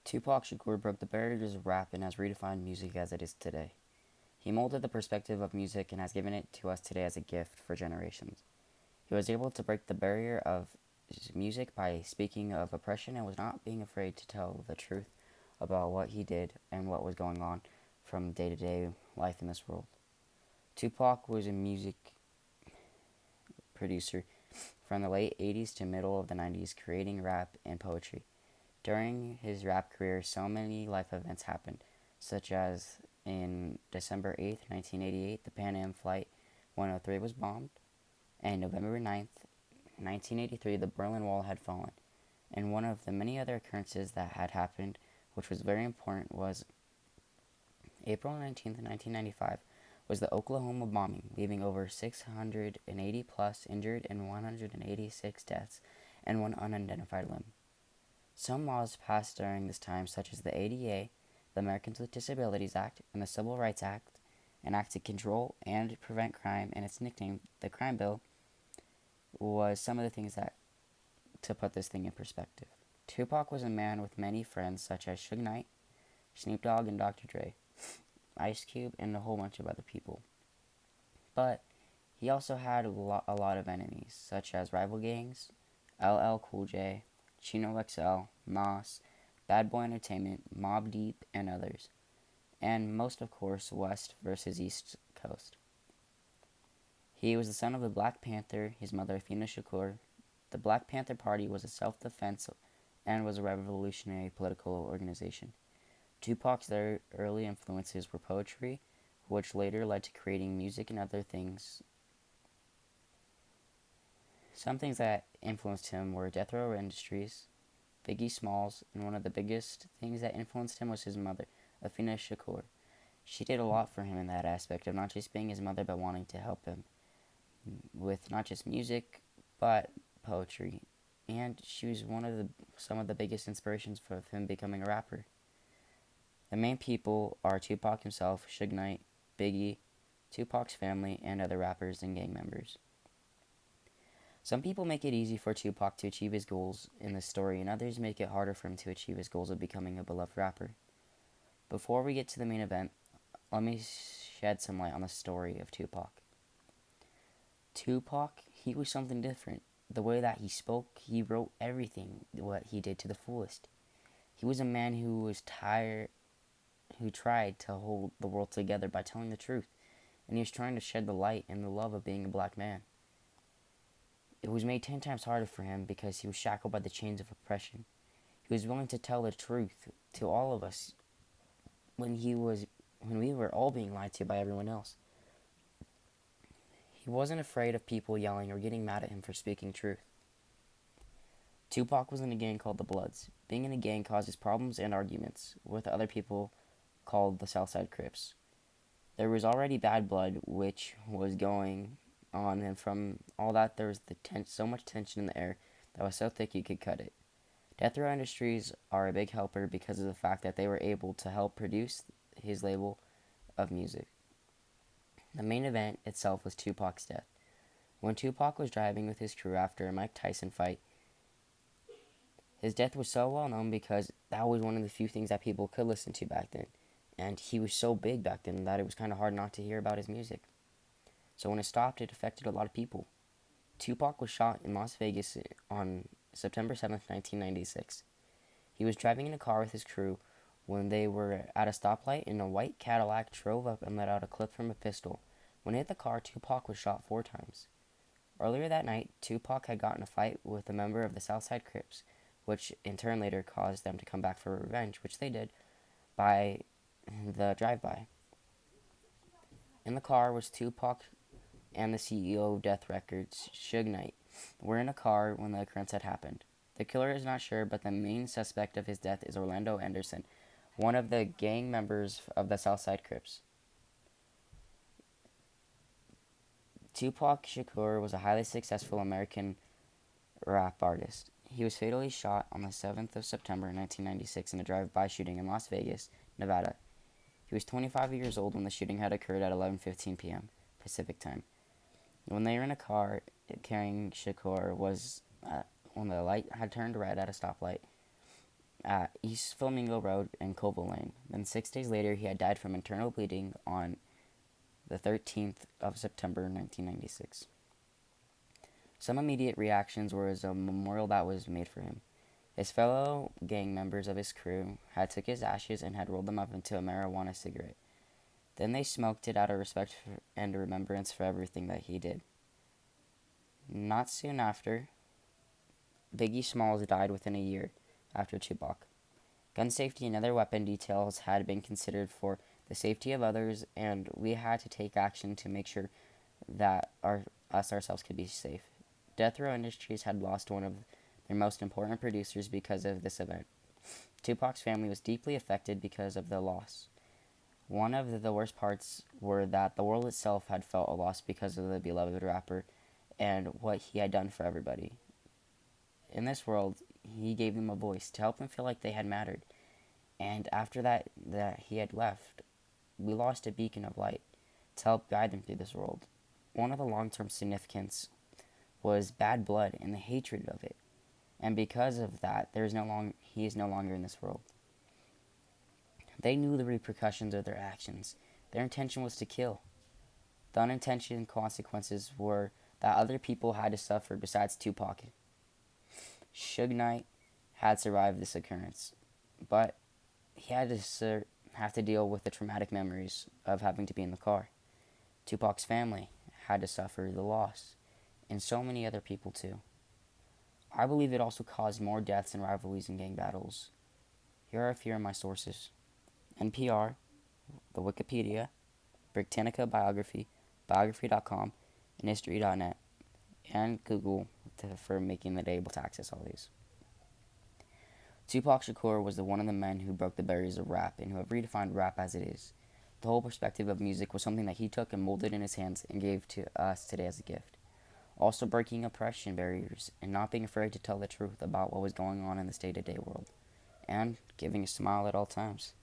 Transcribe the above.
Tupac Shakur broke the barriers of rap and has redefined music as it is today. He molded the perspective of music and has given it to us today as a gift for generations. He was able to break the barrier of music by speaking of oppression and was not being afraid to tell the truth about what he did and what was going on from day to day life in this world. Tupac was a music producer from the late 80s to middle of the 90s, creating rap and poetry. During his rap career, so many life events happened, such as in December 8th, 1988, the Pan Am Flight 103 was bombed, and November 9th, 1983, the Berlin Wall had fallen. And one of the many other occurrences that had happened, which was very important, was April 19th, 1995, was the Oklahoma bombing, leaving over 680 plus injured and 186 deaths and one unidentified limb. Some laws passed during this time, such as the ADA, the Americans with Disabilities Act, and the Civil Rights Act, an act to control and prevent crime, and its nickname, the Crime Bill, was some of the things that to put this thing in perspective. Tupac was a man with many friends, such as Suge Knight, Snoop Dogg, and Dr. Dre, Ice Cube, and a whole bunch of other people. But he also had a lot of enemies, such as rival gangs, LL Cool J, Chino XL, Nas, Bad Boy Entertainment, Mobb Deep, and others. And most, of course, West versus East Coast. He was the son of the Black Panther, his mother Afina Shakur. The Black Panther Party was a self-defense and was a revolutionary political organization. Tupac's early influences were poetry, which later led to creating music and other things. Some things that influenced him were Death Row Industries, Biggie Smalls, and one of the biggest things that influenced him was his mother, Afina Shakur. She did a lot for him in that aspect of not just being his mother, but wanting to help him with not just music, but poetry. And she was some of the biggest inspirations for him becoming a rapper. The main people are Tupac himself, Suge Knight, Biggie, Tupac's family, and other rappers and gang members. Some people make it easy for Tupac to achieve his goals in this story, and others make it harder for him to achieve his goals of becoming a beloved rapper. Before we get to the main event, let me shed some light on the story of Tupac. Tupac, he was something different. The way that he spoke, he wrote everything, what he did to the fullest. He was a man who tried to hold the world together by telling the truth, and he was trying to shed the light and the love of being a black man. It was made 10 times harder for him because he was shackled by the chains of oppression. He was willing to tell the truth to all of us when we were all being lied to by everyone else. He wasn't afraid of people yelling or getting mad at him for speaking truth. Tupac was in a gang called the Bloods. Being in a gang causes problems and arguments with other people called the Southside Crips. There was already bad blood which was going on, and from all that there was so much tension in the air that was so thick you could cut it. Death Row Industries are a big helper because of the fact that they were able to help produce his label of music. The main event itself was Tupac's death. When Tupac was driving with his crew after a Mike Tyson fight, his death was so well known because that was one of the few things that people could listen to back then. And he was so big back then that it was kind of hard not to hear about his music. So when it stopped, it affected a lot of people. Tupac was shot in Las Vegas on September 7th, 1996. He was driving in a car with his crew when they were at a stoplight, and a white Cadillac drove up and let out a clip from a pistol. When it hit the car, Tupac was shot 4 times. Earlier that night, Tupac had gotten a fight with a member of the Southside Crips, which in turn later caused them to come back for revenge, which they did by the drive-by. In the car was Tupac and the CEO of Death Records, Suge Knight, were in a car when the occurrence had happened. The killer is not sure, but the main suspect of his death is Orlando Anderson, one of the gang members of the Southside Crips. Tupac Shakur was a highly successful American rap artist. He was fatally shot on the 7th of September 1996 in a drive-by shooting in Las Vegas, Nevada. He was 25 years old when the shooting had occurred at 11:15 p.m. Pacific time. When they were in a car carrying Shakur when the light had turned red at a stoplight, at East Flamingo Road and Colville Lane. Then 6 days later, he had died from internal bleeding on the 13th of September 1996. Some immediate reactions were as a memorial that was made for him. His fellow gang members of his crew had took his ashes and had rolled them up into a marijuana cigarette. Then they smoked it out of respect and remembrance for everything that he did. Not soon after, Biggie Smalls died within a year after Tupac. Gun safety and other weapon details had been considered for the safety of others, and we had to take action to make sure that us ourselves could be safe. Death Row Industries had lost one of their most important producers because of this event. Tupac's family was deeply affected because of the loss. One of the worst parts were that the world itself had felt a loss because of the beloved rapper and what he had done for everybody. In this world, he gave them a voice to help them feel like they had mattered. And after that he had left, we lost a beacon of light to help guide them through this world. One of the long-term significance was bad blood and the hatred of it. And because of that, he is no longer in this world. They knew the repercussions of their actions. Their intention was to kill. The unintended consequences were that other people had to suffer besides Tupac. Suge Knight had survived this occurrence, but he had to have to deal with the traumatic memories of having to be in the car. Tupac's family had to suffer the loss, and so many other people too. I believe it also caused more deaths and rivalries in gang battles. Here are a few of my sources: NPR, the Wikipedia, Britannica Biography, Biography.com, and History.net, and Google for making it able to access all these. Tupac Shakur was one of the men who broke the barriers of rap and who have redefined rap as it is. The whole perspective of music was something that he took and molded in his hands and gave to us today as a gift. Also breaking oppression barriers and not being afraid to tell the truth about what was going on in this day-to-day world, and giving a smile at all times.